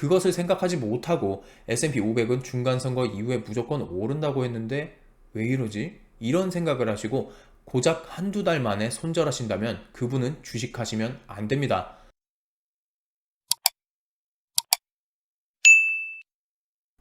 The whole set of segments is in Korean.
그것을 생각하지 못하고 S&P 500은 중간 선거 이후에 무조건 오른다고 했는데 왜 이러지? 이런 생각을 하시고 고작 한두 달 만에 손절하신다면 그분은 주식하시면 안 됩니다.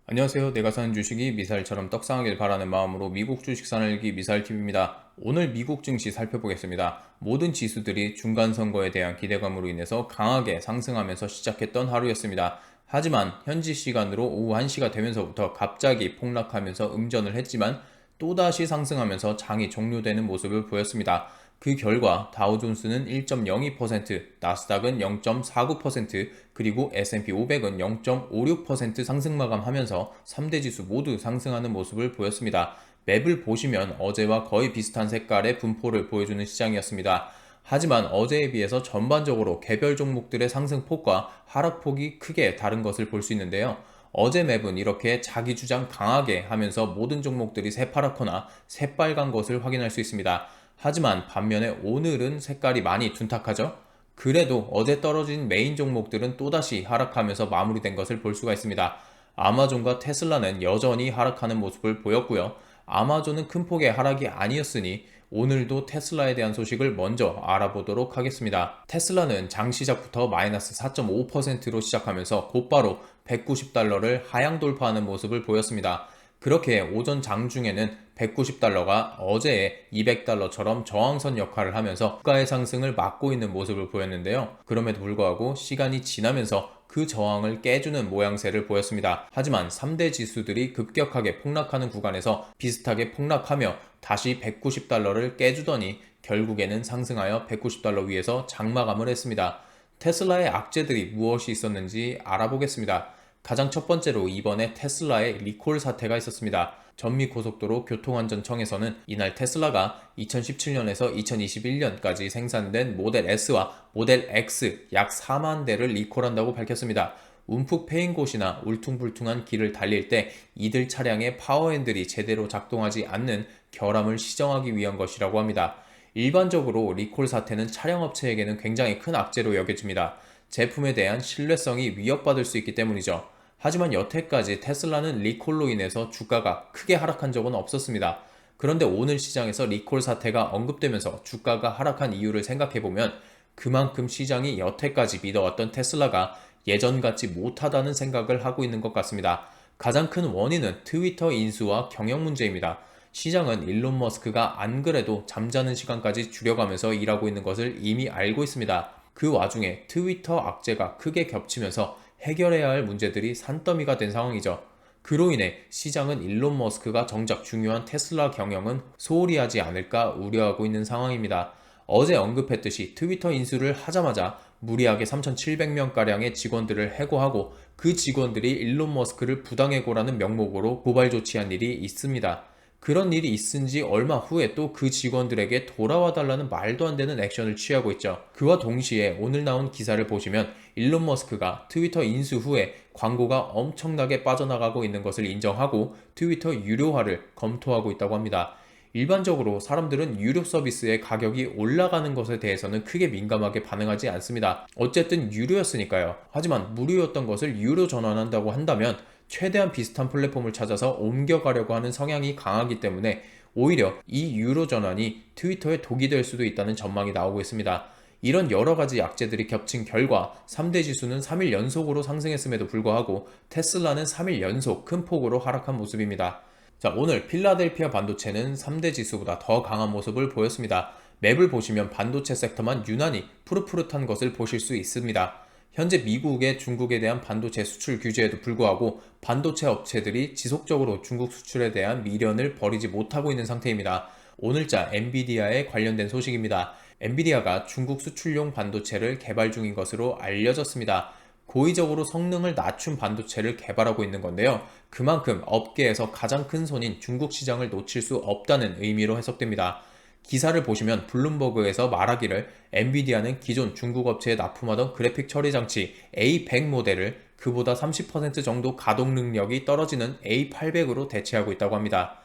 안녕하세요. 내가 사는 주식이 미사일처럼 떡상하길 바라는 마음으로 미국 주식 사늘기 미사일TV입니다. 오늘 미국 증시 살펴보겠습니다. 모든 지수들이 중간선거에 대한 기대감으로 인해서 강하게 상승하면서 시작했던 하루였습니다. 하지만 현지 시간으로 오후 1시가 되면서부터 갑자기 폭락하면서 음전을 했지만 또다시 상승하면서 장이 종료되는 모습을 보였습니다. 그 결과 다우존스는 1.02%, 나스닥은 0.49%, 그리고 S&P 500은 0.56% 상승 마감하면서 3대 지수 모두 상승하는 모습을 보였습니다. 맵을 보시면 어제와 거의 비슷한 색깔의 분포를 보여주는 시장이었습니다. 하지만 어제에 비해서 전반적으로 개별 종목들의 상승폭과 하락폭이 크게 다른 것을 볼 수 있는데요. 어제 맵은 이렇게 자기 주장 강하게 하면서 모든 종목들이 새파랗거나 새빨간 것을 확인할 수 있습니다. 하지만 반면에 오늘은 색깔이 많이 둔탁하죠? 그래도 어제 떨어진 메인 종목들은 또다시 하락하면서 마무리된 것을 볼 수가 있습니다. 아마존과 테슬라는 여전히 하락하는 모습을 보였고요. 아마존은 큰 폭의 하락이 아니었으니 오늘도 테슬라에 대한 소식을 먼저 알아보도록 하겠습니다. 테슬라는 장 시작부터 마이너스 4.5%로 시작하면서 곧바로 190달러를 하향 돌파하는 모습을 보였습니다. 그렇게 오전 장중에는 190달러가 어제의 200달러처럼 저항선 역할을 하면서 주가의 상승을 막고 있는 모습을 보였는데요. 그럼에도 불구하고 시간이 지나면서 그 저항을 깨주는 모양새를 보였습니다. 하지만 3대 지수들이 급격하게 폭락하는 구간에서 비슷하게 폭락하며 다시 190달러를 깨주더니 결국에는 상승하여 190달러 위에서 장마감을 했습니다. 테슬라의 악재들이 무엇이 있었는지 알아보겠습니다. 가장 첫 번째로 이번에 테슬라의 리콜 사태가 있었습니다. 전미고속도로 교통안전청에서는 이날 테슬라가 2017년에서 2021년까지 생산된 모델 S와 모델 X 약 4만 대를 리콜한다고 밝혔습니다. 움푹 패인 곳이나 울퉁불퉁한 길을 달릴 때 이들 차량의 파워핸들이 제대로 작동하지 않는 결함을 시정하기 위한 것이라고 합니다. 일반적으로 리콜 사태는 차량업체에게는 굉장히 큰 악재로 여겨집니다. 제품에 대한 신뢰성이 위협받을 수 있기 때문이죠. 하지만 여태까지 테슬라는 리콜로 인해서 주가가 크게 하락한 적은 없었습니다. 그런데 오늘 시장에서 리콜 사태가 언급되면서 주가가 하락한 이유를 생각해보면 그만큼 시장이 여태까지 믿어왔던 테슬라가 예전 같지 못하다는 생각을 하고 있는 것 같습니다. 가장 큰 원인은 트위터 인수와 경영 문제입니다. 시장은 일론 머스크가 안 그래도 잠자는 시간까지 줄여가면서 일하고 있는 것을 이미 알고 있습니다. 그 와중에 트위터 악재가 크게 겹치면서 해결해야 할 문제들이 산더미가 된 상황이죠. 그로 인해 시장은 일론 머스크가 정작 중요한 테슬라 경영은 소홀히 하지 않을까 우려하고 있는 상황입니다. 어제 언급했듯이 트위터 인수를 하자마자 무리하게 3,700명가량의 직원들을 해고하고 그 직원들이 일론 머스크를 부당해고라는 명목으로 고발 조치한 일이 있습니다. 그런 일이 있은 지 얼마 후에 또 그 직원들에게 돌아와 달라는 말도 안 되는 액션을 취하고 있죠. 그와 동시에 오늘 나온 기사를 보시면 일론 머스크가 트위터 인수 후에 광고가 엄청나게 빠져나가고 있는 것을 인정하고 트위터 유료화를 검토하고 있다고 합니다. 일반적으로 사람들은 유료 서비스의 가격이 올라가는 것에 대해서는 크게 민감하게 반응하지 않습니다. 어쨌든 유료였으니까요. 하지만 무료였던 것을 유료 전환한다고 한다면 최대한 비슷한 플랫폼을 찾아서 옮겨가려고 하는 성향이 강하기 때문에 오히려 이 유료 전환이 트위터에 독이 될 수도 있다는 전망이 나오고 있습니다. 이런 여러 가지 약재들이 겹친 결과 3대 지수는 3일 연속으로 상승했음에도 불구하고 테슬라는 3일 연속 큰 폭으로 하락한 모습입니다. 자, 오늘 필라델피아 반도체는 3대 지수보다 더 강한 모습을 보였습니다. 맵을 보시면 반도체 섹터만 유난히 푸릇푸릇한 것을 보실 수 있습니다. 현재 미국의 중국에 대한 반도체 수출 규제에도 불구하고 반도체 업체들이 지속적으로 중국 수출에 대한 미련을 버리지 못하고 있는 상태입니다. 오늘자 엔비디아에 관련된 소식입니다. 엔비디아가 중국 수출용 반도체를 개발 중인 것으로 알려졌습니다. 고의적으로 성능을 낮춘 반도체를 개발하고 있는 건데요. 그만큼 업계에서 가장 큰 손인 중국 시장을 놓칠 수 없다는 의미로 해석됩니다. 기사를 보시면 블룸버그에서 말하기를 엔비디아는 기존 중국 업체에 납품하던 그래픽 처리 장치 A100 모델을 그보다 30% 정도 가동 능력이 떨어지는 A800으로 대체하고 있다고 합니다.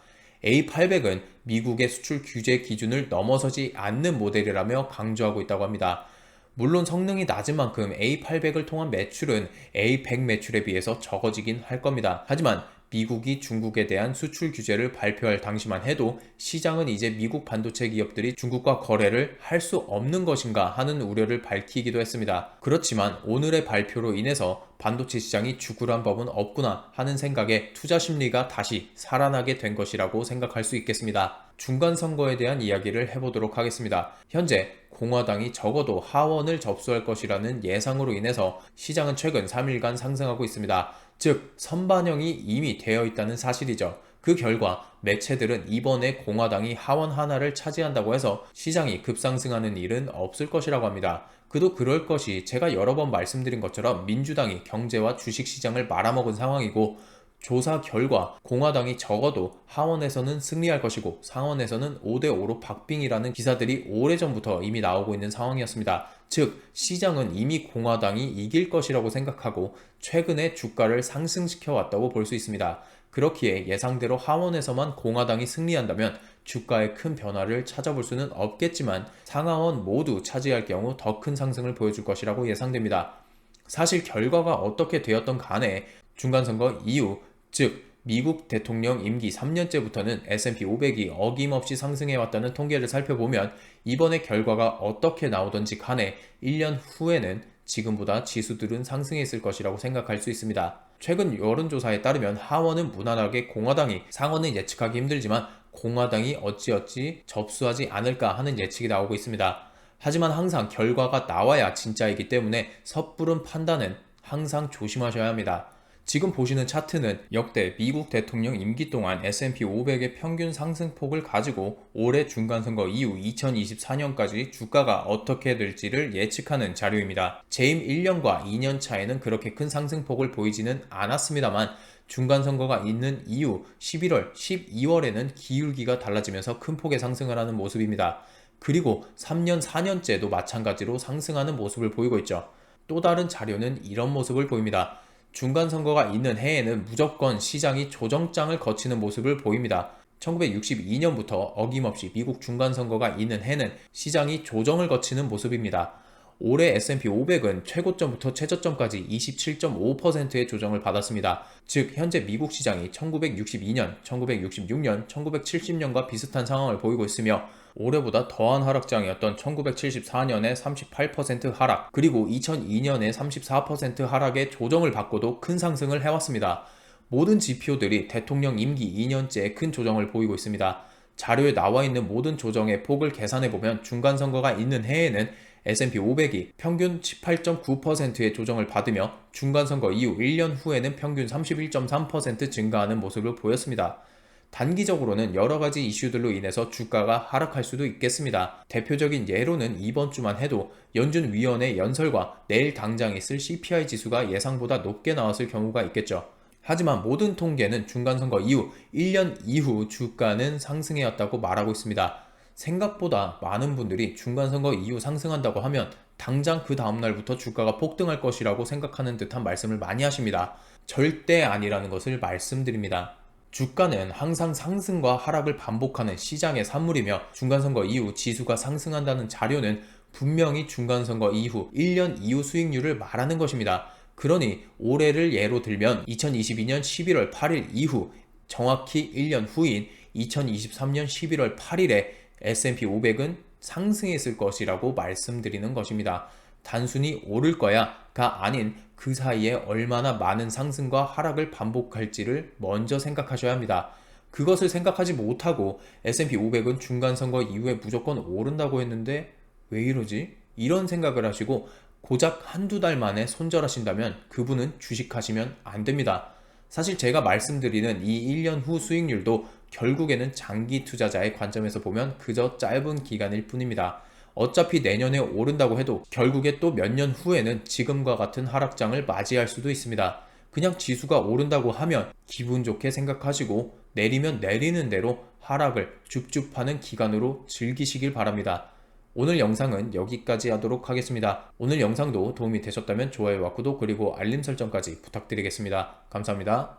A800은 미국의 수출 규제 기준을 넘어서지 않는 모델이라며 강조하고 있다고 합니다. 물론 성능이 낮은 만큼 A800을 통한 매출은 A100 매출에 비해서 적어지긴 할 겁니다. 하지만 미국이 중국에 대한 수출 규제를 발표할 당시만 해도 시장은 이제 미국 반도체 기업들이 중국과 거래를 할 수 없는 것인가 하는 우려를 밝히기도 했습니다. 그렇지만 오늘의 발표로 인해서 반도체 시장이 죽으란 법은 없구나 하는 생각에 투자 심리가 다시 살아나게 된 것이라고 생각할 수 있겠습니다. 중간 선거에 대한 이야기를 해보도록 하겠습니다. 현재 공화당이 적어도 하원을 접수할 것이라는 예상으로 인해서 시장은 최근 3일간 상승하고 있습니다. 즉 선반영이 이미 되어 있다는 사실이죠. 그 결과 매체들은 이번에 공화당이 하원 하나를 차지한다고 해서 시장이 급상승하는 일은 없을 것이라고 합니다. 그도 그럴 것이 제가 여러 번 말씀드린 것처럼 민주당이 경제와 주식시장을 말아먹은 상황이고, 조사 결과 공화당이 적어도 하원에서는 승리할 것이고 상원에서는 5대5로 박빙이라는 기사들이 오래전부터 이미 나오고 있는 상황이었습니다. 즉 시장은 이미 공화당이 이길 것이라고 생각하고 최근에 주가를 상승시켜 왔다고 볼 수 있습니다. 그렇기에 예상대로 하원에서만 공화당이 승리한다면 주가에 큰 변화를 찾아볼 수는 없겠지만 상하원 모두 차지할 경우 더 큰 상승을 보여줄 것이라고 예상됩니다. 사실 결과가 어떻게 되었던 간에 중간선거 이후, 즉 미국 대통령 임기 3년째부터는 S&P 500이 어김없이 상승해왔다는 통계를 살펴보면 이번에 결과가 어떻게 나오던지 간에 1년 후에는 지금보다 지수들은 상승했을 것이라고 생각할 수 있습니다. 최근 여론조사에 따르면 하원은 무난하게 공화당이, 상원은 예측하기 힘들지만 공화당이 어찌어찌 접수하지 않을까 하는 예측이 나오고 있습니다. 하지만 항상 결과가 나와야 진짜이기 때문에 섣부른 판단은 항상 조심하셔야 합니다. 지금 보시는 차트는 역대 미국 대통령 임기 동안 S&P 500의 평균 상승폭을 가지고 올해 중간선거 이후 2024년까지 주가가 어떻게 될지를 예측하는 자료입니다. 재임 1년과 2년 차에는 그렇게 큰 상승폭을 보이지는 않았습니다만 중간선거가 있는 이후 11월, 12월에는 기울기가 달라지면서 큰 폭의 상승을 하는 모습입니다. 그리고 3년, 4년째도 마찬가지로 상승하는 모습을 보이고 있죠. 또 다른 자료는 이런 모습을 보입니다. 중간선거가 있는 해에는 무조건 시장이 조정장을 거치는 모습을 보입니다. 1962년부터 어김없이 미국 중간선거가 있는 해는 시장이 조정을 거치는 모습입니다. 올해 S&P 500은 최고점부터 최저점까지 27.5%의 조정을 받았습니다. 즉 현재 미국 시장이 1962년, 1966년, 1970년과 비슷한 상황을 보이고 있으며 올해보다 더한 하락장이었던 1974년에 38% 하락, 그리고 2002년에 34% 하락의 조정을 받고도 큰 상승을 해왔습니다. 모든 지표들이 대통령 임기 2년째에 큰 조정을 보이고 있습니다. 자료에 나와 있는 모든 조정의 폭을 계산해보면 중간선거가 있는 해에는 S&P 500이 평균 18.9%의 조정을 받으며 중간선거 이후 1년 후에는 평균 31.3% 증가하는 모습을 보였습니다. 단기적으로는 여러가지 이슈들로 인해서 주가가 하락할 수도 있겠습니다. 대표적인 예로는 이번 주만 해도 연준 위원회 연설과 내일 당장 있을 CPI 지수가 예상보다 높게 나왔을 경우가 있겠죠. 하지만 모든 통계는 중간선거 이후 1년 이후 주가는 상승해왔다고 말하고 있습니다. 생각보다 많은 분들이 중간선거 이후 상승한다고 하면 당장 그 다음날부터 주가가 폭등할 것이라고 생각하는 듯한 말씀을 많이 하십니다. 절대 아니라는 것을 말씀드립니다. 주가는 항상 상승과 하락을 반복하는 시장의 산물이며 중간선거 이후 지수가 상승한다는 자료는 분명히 중간선거 이후 1년 이후 수익률을 말하는 것입니다. 그러니 올해를 예로 들면 2022년 11월 8일 이후 정확히 1년 후인 2023년 11월 8일에 S&P 500은 상승했을 것이라고 말씀드리는 것입니다. 단순히 오를 거야가 아닌 그 사이에 얼마나 많은 상승과 하락을 반복할지를 먼저 생각하셔야 합니다. 그것을 생각하지 못하고 S&P 500은 중간선거 이후에 무조건 오른다고 했는데 왜 이러지? 이런 생각을 하시고 고작 한두 달 만에 손절하신다면 그분은 주식하시면 안 됩니다. 사실 제가 말씀드리는 이 1년 후 수익률도 결국에는 장기 투자자의 관점에서 보면 그저 짧은 기간일 뿐입니다. 어차피 내년에 오른다고 해도 결국에 또 몇 년 후에는 지금과 같은 하락장을 맞이할 수도 있습니다. 그냥 지수가 오른다고 하면 기분 좋게 생각하시고 내리면 내리는 대로 하락을 줍줍하는 기간으로 즐기시길 바랍니다. 오늘 영상은 여기까지 하도록 하겠습니다. 오늘 영상도 도움이 되셨다면 좋아요와 구독 그리고 알림 설정까지 부탁드리겠습니다. 감사합니다.